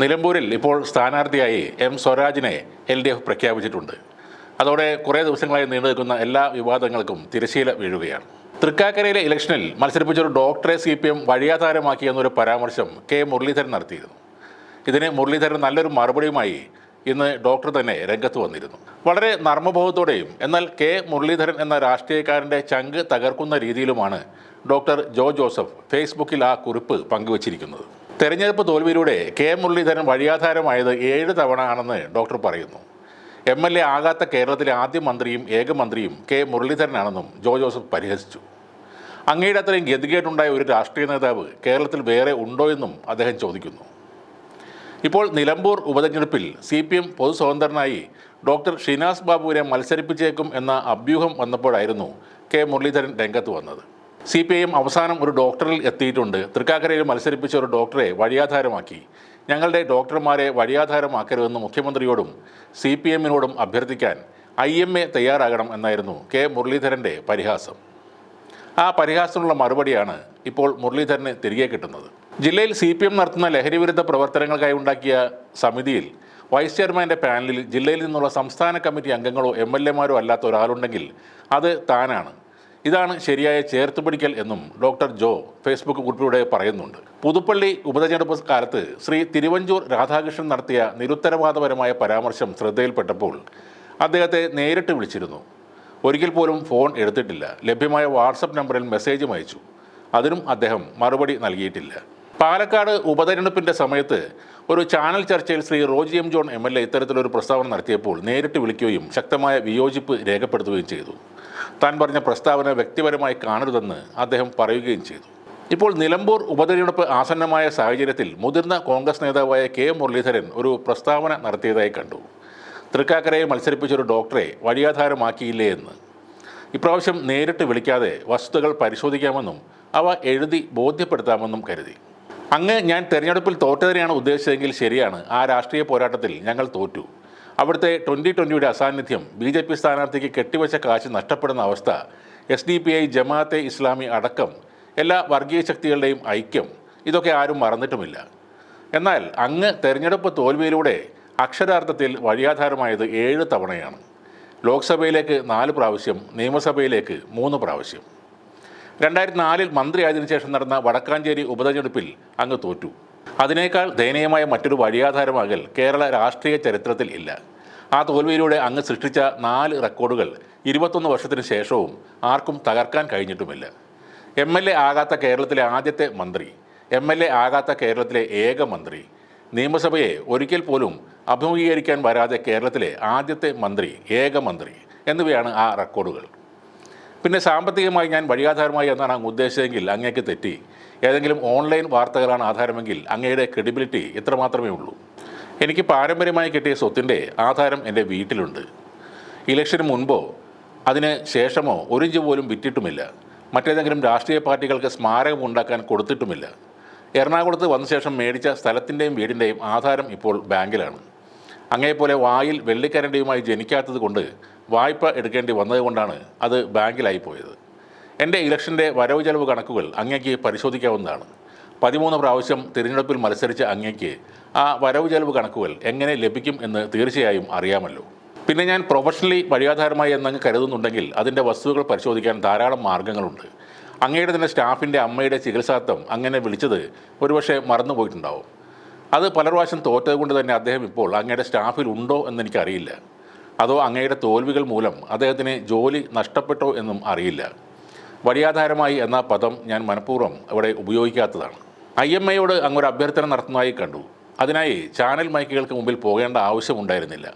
നിലമ്പൂരിൽ ഇപ്പോൾ സ്ഥാനാർത്ഥിയായി എം സ്വരാജിനെ LDF പ്രഖ്യാപിച്ചിട്ടുണ്ട്. അതോടെ കുറേ ദിവസങ്ങളായി നീണ്ടു നിൽക്കുന്ന എല്ലാ വിവാദങ്ങൾക്കും തിരശ്ശീല വീഴുകയാണ്. തൃക്കാക്കരയിലെ ഇലക്ഷനിൽ മത്സരിപ്പിച്ചൊരു ഡോക്ടറെ CPM വഴിയാധാരമാക്കിയെന്നൊരു പരാമർശം K. മുരളീധരൻ നടത്തിയിരുന്നു. ഇതിന് മുരളീധരൻ നല്ലൊരു മറുപടിയുമായി ഇന്ന് ഡോക്ടർ തന്നെ രംഗത്ത് വന്നിരുന്നു. വളരെ നർമ്മബോധത്തോടെയും എന്നാൽ K. മുരളീധരൻ എന്ന രാഷ്ട്രീയക്കാരൻ്റെ ചങ്ക് തകർക്കുന്ന രീതിയിലുമാണ് ഡോക്ടർ ജോ ജോസഫ് ഫേസ്ബുക്കിൽ ആ കുറിപ്പ് പങ്കുവച്ചിരിക്കുന്നത്. തെരഞ്ഞെടുപ്പ് തോൽവിയിലൂടെ K. മുരളീധരൻ വഴിയാധാരമായത് 7 തവണ ആണെന്ന് ഡോക്ടർ പറയുന്നു. MLA ആകാത്ത കേരളത്തിലെ ആദ്യ മന്ത്രിയും ഏക മന്ത്രിയും K. മുരളീധരനാണെന്നും ജോ ജോസഫ് പരിഹസിച്ചു. അങ്ങയുടെ അത്രയും ഗതികേടുണ്ടായ ഒരു രാഷ്ട്രീയ നേതാവ് കേരളത്തിൽ വേറെ ഉണ്ടോ എന്നും അദ്ദേഹം ചോദിക്കുന്നു. ഇപ്പോൾ നിലമ്പൂർ ഉപതെരഞ്ഞെടുപ്പിൽ CPM പൊതു സ്വതന്ത്രനായി ഡോക്ടർ ഷിനാസ് ബാബുവിനെ മത്സരിപ്പിച്ചേക്കും എന്ന അഭ്യൂഹം വന്നപ്പോഴായിരുന്നു K. മുരളീധരൻ രംഗത്ത് വന്നത്. CPIM അവസാനം ഒരു ഡോക്ടറിൽ എത്തിയിട്ടുണ്ട്. തൃക്കാക്കരയിൽ മത്സരിപ്പിച്ച ഒരു ഡോക്ടറെ വഴിയാധാരമാക്കി. ഞങ്ങളുടെ ഡോക്ടർമാരെ വഴിയാധാരമാക്കരുതെന്ന് മുഖ്യമന്ത്രിയോടും CPMനോടും അഭ്യർത്ഥിക്കാൻ IMA തയ്യാറാകണം എന്നായിരുന്നു K. മുരളീധരൻ്റെ പരിഹാസം. ആ പരിഹാസത്തിനുള്ള മറുപടിയാണ് ഇപ്പോൾ മുരളീധരന് തിരികെ കിട്ടുന്നത്. ജില്ലയിൽ CPM നടത്തുന്ന ലഹരിവിരുദ്ധ പ്രവർത്തനങ്ങൾക്കായി ഉണ്ടാക്കിയ സമിതിയിൽ വൈസ് ചെയർമാൻ്റെ പാനലിൽ ജില്ലയിൽ നിന്നുള്ള സംസ്ഥാന കമ്മിറ്റി അംഗങ്ങളോ MLAമാരോ അല്ലാത്ത ഒരാളുണ്ടെങ്കിൽ അത് താനാണ്. ഇതാണ് ശരിയായ ചേർത്തുപിടിക്കൽ എന്നും ഡോക്ടർ ജോ ഫേസ്ബുക്ക് കുറിപ്പിലൂടെ പറയുന്നുണ്ട്. പുതുപ്പള്ളി ഉപതെരഞ്ഞെടുപ്പ് കാലത്ത് ശ്രീ തിരുവഞ്ചൂർ രാധാകൃഷ്ണൻ നടത്തിയ നിരുത്തരവാദപരമായ പരാമർശം ശ്രദ്ധയിൽപ്പെട്ടപ്പോൾ അദ്ദേഹത്തെ നേരിട്ട് വിളിച്ചിരുന്നു. ഒരിക്കൽ പോലും ഫോൺ എടുത്തിട്ടില്ല. ലഭ്യമായ വാട്സപ്പ് നമ്പറിൽ മെസ്സേജും അയച്ചു. അതിനും അദ്ദേഹം മറുപടി നൽകിയിട്ടില്ല. പാലക്കാട് ഉപതെരഞ്ഞെടുപ്പിൻ്റെ സമയത്ത് ഒരു ചാനൽ ചർച്ചയിൽ Shri Roji M. John MLA ഇത്തരത്തിലൊരു പ്രസ്താവന നടത്തിയപ്പോൾ നേരിട്ട് വിളിക്കുകയും ശക്തമായ വിയോജിപ്പ് രേഖപ്പെടുത്തുകയും ചെയ്തു. താൻ പറഞ്ഞ പ്രസ്താവന വ്യക്തിപരമായി കാണരുതെന്ന് അദ്ദേഹം പറയുകയും ചെയ്തു. ഇപ്പോൾ നിലമ്പൂർ ഉപതെരഞ്ഞെടുപ്പ് ആസന്നമായ സാഹചര്യത്തിൽ മുതിർന്ന കോൺഗ്രസ് നേതാവായ K. മുരളീധരൻ ഒരു പ്രസ്താവന നടത്തിയതായി കണ്ടു. തൃക്കാക്കരയെ മത്സരിപ്പിച്ചൊരു ഡോക്ടറെ വഴിയാധാരമാക്കിയില്ലേ എന്ന്. ഇപ്രാവശ്യം നേരിട്ട് വിളിക്കാതെ വസ്തുതകൾ പരിശോധിക്കാമെന്നും അവ എഴുതി ബോധ്യപ്പെടുത്താമെന്നും കരുതി. അങ്ങ് ഞാൻ തെരഞ്ഞെടുപ്പിൽ തോറ്റതിനെയാണ് ഉദ്ദേശിച്ചതെങ്കിൽ ശരിയാണ്. ആ രാഷ്ട്രീയ പോരാട്ടത്തിൽ ഞങ്ങൾ തോറ്റു. അവിടുത്തെ 2020 അസാന്നിധ്യം, BJP സ്ഥാനാർത്ഥിക്ക് കെട്ടിവെച്ച കാശ് നഷ്ടപ്പെടുന്ന അവസ്ഥ, SDPI, ജമാഅത്തെ ഇസ്ലാമി അടക്കം എല്ലാ വർഗീയ ശക്തികളുടെയും ഐക്യം, ഇതൊക്കെ ആരും മറന്നിട്ടുമില്ല. എന്നാൽ അങ്ങ് തെരഞ്ഞെടുപ്പ് തോൽവിയിലൂടെ അക്ഷരാർത്ഥത്തിൽ വഴിയാധാരമായത് 7 തവണയാണ്. ലോക്സഭയിലേക്ക് 4 പ്രാവശ്യം, നിയമസഭയിലേക്ക് 3 പ്രാവശ്യം. 2004 മന്ത്രിയായതിനു ശേഷം നടന്ന വടക്കാഞ്ചേരി ഉപതെരഞ്ഞെടുപ്പിൽ അങ്ങ് തോറ്റു. അതിനേക്കാൾ ദയനീയമായ മറ്റൊരു വഴിയാധാരമാകൽ കേരള രാഷ്ട്രീയ ചരിത്രത്തിൽ ഇല്ല. ആ തോൽവിയിലൂടെ അങ്ങ് സൃഷ്ടിച്ച 4 റെക്കോർഡുകൾ 21 വർഷത്തിന് ശേഷവും ആർക്കും തകർക്കാൻ കഴിഞ്ഞിട്ടുമില്ല. MLA ആകാത്ത കേരളത്തിലെ ആദ്യത്തെ മന്ത്രി, MLA ആകാത്ത കേരളത്തിലെ ഏക മന്ത്രി, നിയമസഭയെ ഒരിക്കൽ പോലും അഭിമുഖീകരിക്കാൻ വരാതെ കേരളത്തിലെ ആദ്യത്തെ മന്ത്രി, ഏക മന്ത്രി എന്നിവയാണ് ആ റെക്കോർഡുകൾ. പിന്നെ സാമ്പത്തികമായി ഞാൻ വഴിയാധാരമായി എന്നാണ് അങ്ങ് ഉദ്ദേശിച്ചതെങ്കിൽ അങ്ങേക്ക് തെറ്റി. ഏതെങ്കിലും ഓൺലൈൻ വാർത്തകളാണ് ആധാരമെങ്കിൽ അങ്ങയുടെ ക്രെഡിബിലിറ്റി ഇത്രമാത്രമേ ഉള്ളൂ. എനിക്ക് പാരമ്പര്യമായി കിട്ടിയ സ്വത്തിൻ്റെ ആധാരം എൻ്റെ വീട്ടിലുണ്ട്. ഇലക്ഷന് മുൻപോ അതിന് ശേഷമോ 1 ഇഞ്ച് പോലും വിറ്റിട്ടുമില്ല. മറ്റേതെങ്കിലും രാഷ്ട്രീയ പാർട്ടികൾക്ക് സ്മാരകം ഉണ്ടാക്കാൻ കൊടുത്തിട്ടുമില്ല. എറണാകുളത്ത് വന്ന ശേഷം മേടിച്ച സ്ഥലത്തിൻ്റെയും വീടിൻ്റെയും ആധാരം ഇപ്പോൾ ബാങ്കിലാണ്. അങ്ങേപ്പോലെ വായിൽ വെള്ളിക്കരണ്ടിയുമായി ജനിക്കാത്തത് കൊണ്ട് വായ്പ എടുക്കേണ്ടി വന്നതുകൊണ്ടാണ് അത് ബാങ്കിലായിപ്പോയത്. എൻ്റെ ഇലക്ഷൻ്റെ വരവ് ചെലവ് കണക്കുകൾ അങ്ങേക്ക് പരിശോധിക്കാവുന്നതാണ്. 13 പ്രാവശ്യം തിരഞ്ഞെടുപ്പിൽ മത്സരിച്ച അങ്ങേക്ക് ആ വരവ് ചെലവ് കണക്കുകൾ എങ്ങനെ ലഭിക്കും എന്ന് തീർച്ചയായും അറിയാമല്ലോ. പിന്നെ ഞാൻ പ്രൊഫഷണലി വഴിയാധാരമായി എന്നങ്ങ് കരുതുന്നുണ്ടെങ്കിൽ അതിൻ്റെ വസ്തുതകൾ പരിശോധിക്കാൻ ധാരാളം മാർഗ്ഗങ്ങളുണ്ട്. അങ്ങയുടെ തന്നെ സ്റ്റാഫിൻ്റെ അമ്മയുടെ ചികിത്സാർത്ഥം അങ്ങനെ വിളിച്ചത് ഒരുപക്ഷെ മറന്നുപോയിട്ടുണ്ടാവും. അത് പല പ്രാവശ്യം തോറ്റത് കൊണ്ട് തന്നെ അദ്ദേഹം ഇപ്പോൾ അങ്ങയുടെ സ്റ്റാഫിൽ ഉണ്ടോ എന്നെനിക്കറിയില്ല. അതോ അങ്ങയുടെ തോൽവികൾ മൂലം അദ്ദേഹത്തിന് ജോലി നഷ്ടപ്പെട്ടോ എന്നും അറിയില്ല. വഴിയാധാരമായി എന്ന പദം ഞാൻ മനഃപൂർവ്വം ഇവിടെ ഉപയോഗിക്കാത്തതാണ്. IMAയോട് അങ്ങൊരു അഭ്യർത്ഥന നടത്തുന്നതായി കണ്ടു. അതിനായി ചാനൽ മൈക്കുകൾക്ക് മുമ്പിൽ പോകേണ്ട ആവശ്യമുണ്ടായിരുന്നില്ല.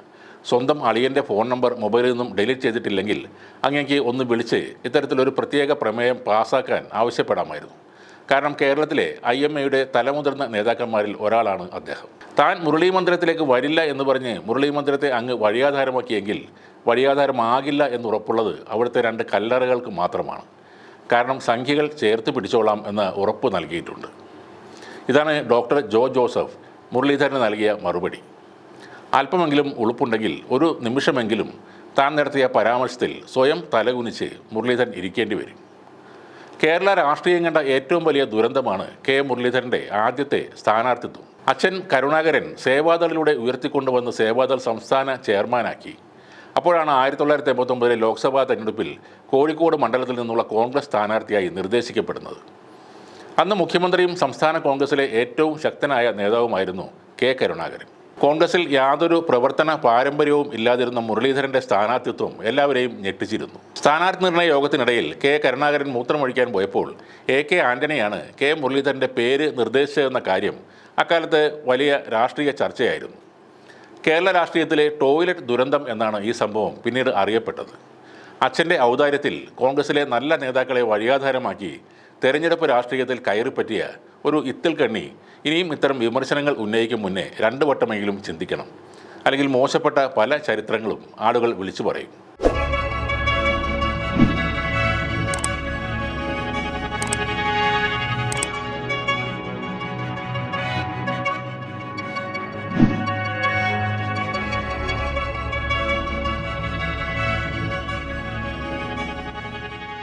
സ്വന്തം അളിയൻ്റെ ഫോൺ നമ്പർ മൊബൈലിൽ നിന്നും ഡിലീറ്റ് ചെയ്തിട്ടില്ലെങ്കിൽ അങ്ങേക്ക് ഒന്ന് വിളിച്ച് ഇത്തരത്തിലൊരു പ്രത്യേക പ്രമേയം പാസ്സാക്കാൻ ആവശ്യപ്പെടാമായിരുന്നു. കാരണം കേരളത്തിലെ IMAയുടെ തലമുതിർന്ന നേതാക്കന്മാരിൽ ഒരാളാണ് അദ്ദേഹം. താൻ മുരളി മന്ദിരത്തിലേക്ക് വരില്ല എന്ന് പറഞ്ഞ് മുരളി മന്ദിരത്തെ അങ്ങ് വഴിയാധാരമാക്കിയെങ്കിൽ വഴിയാധാരമാകില്ല എന്നുറപ്പുള്ളത് അവിടുത്തെ 2 കല്ലറകൾക്ക് മാത്രമാണ്. കാരണം സംഖ്യകൾ ചേർത്ത് പിടിച്ചോളാം എന്ന് ഉറപ്പ് നൽകിയിട്ടുണ്ട്. ഇതാണ് ഡോക്ടർ ജോ ജോസഫ് മുരളീധരന് നൽകിയ മറുപടി. അല്പമെങ്കിലും ഉളുപ്പുണ്ടെങ്കിൽ ഒരു നിമിഷമെങ്കിലും താൻ നടത്തിയ പരാമർശത്തിൽ സ്വയം തലകുനിച്ച് മുരളീധരൻ ഇരിക്കേണ്ടി വരും. കേരള രാഷ്ട്രീയം കണ്ട ഏറ്റവും വലിയ ദുരന്തമാണ് കെ മുരളീധരൻ്റെ ആദ്യത്തെ സ്ഥാനാർത്ഥിത്വം. അച്ഛൻ കരുണാകരൻ സേവാദളിലൂടെ ഉയർത്തിക്കൊണ്ടുവന്ന് സേവാദൾ സംസ്ഥാന ചെയർമാനാക്കി. അപ്പോഴാണ് 1989 ലോക്സഭാ തെരഞ്ഞെടുപ്പിൽ കോഴിക്കോട് മണ്ഡലത്തിൽ നിന്നുള്ള കോൺഗ്രസ് സ്ഥാനാർത്ഥിയായി നിർദ്ദേശിക്കപ്പെടുന്നത്. അന്ന് മുഖ്യമന്ത്രിയും സംസ്ഥാന കോൺഗ്രസിലെ ഏറ്റവും ശക്തനായ നേതാവുമായിരുന്നു കെ കരുണാകരൻ. കോൺഗ്രസിൽ യാതൊരു പ്രവർത്തന പാരമ്പര്യവും ഇല്ലാതിരുന്ന മുരളീധരൻ്റെ സ്ഥാനാർത്ഥിത്വം എല്ലാവരെയും ഞെട്ടിച്ചിരുന്നു. സ്ഥാനാർത്ഥി നിർണയ യോഗത്തിനിടയിൽ കെ കരുണാകരൻ മൂത്രമൊഴിക്കാൻ പോയപ്പോൾ AK ആന്റണിയാണ് കെ മുരളീധരൻ്റെ പേര് നിർദ്ദേശിച്ചതെന്ന കാര്യം അക്കാലത്ത് വലിയ രാഷ്ട്രീയ ചർച്ചയായിരുന്നു. കേരള രാഷ്ട്രീയത്തിലെ ടോയ്ലറ്റ് ദുരന്തം എന്നാണ് ഈ സംഭവം പിന്നീട് അറിയപ്പെട്ടത്. അച്ഛൻ്റെ ഔദാര്യത്തിൽ കോൺഗ്രസിലെ നല്ല നേതാക്കളെ വഴിയാധാരമാക്കി തെരഞ്ഞെടുപ്പ് രാഷ്ട്രീയത്തിൽ കയറിപ്പറ്റിയ ഒരു ഇത്തിൽ കണ്ണി ഇനിയും ഇത്തരം വിമർശനങ്ങൾ ഉന്നയിക്കും മുന്നേ 2 വട്ടമെങ്കിലും ചിന്തിക്കണം. അല്ലെങ്കിൽ മോശപ്പെട്ട പല ചരിത്രങ്ങളും ആളുകൾ വിളിച്ചു പറയും.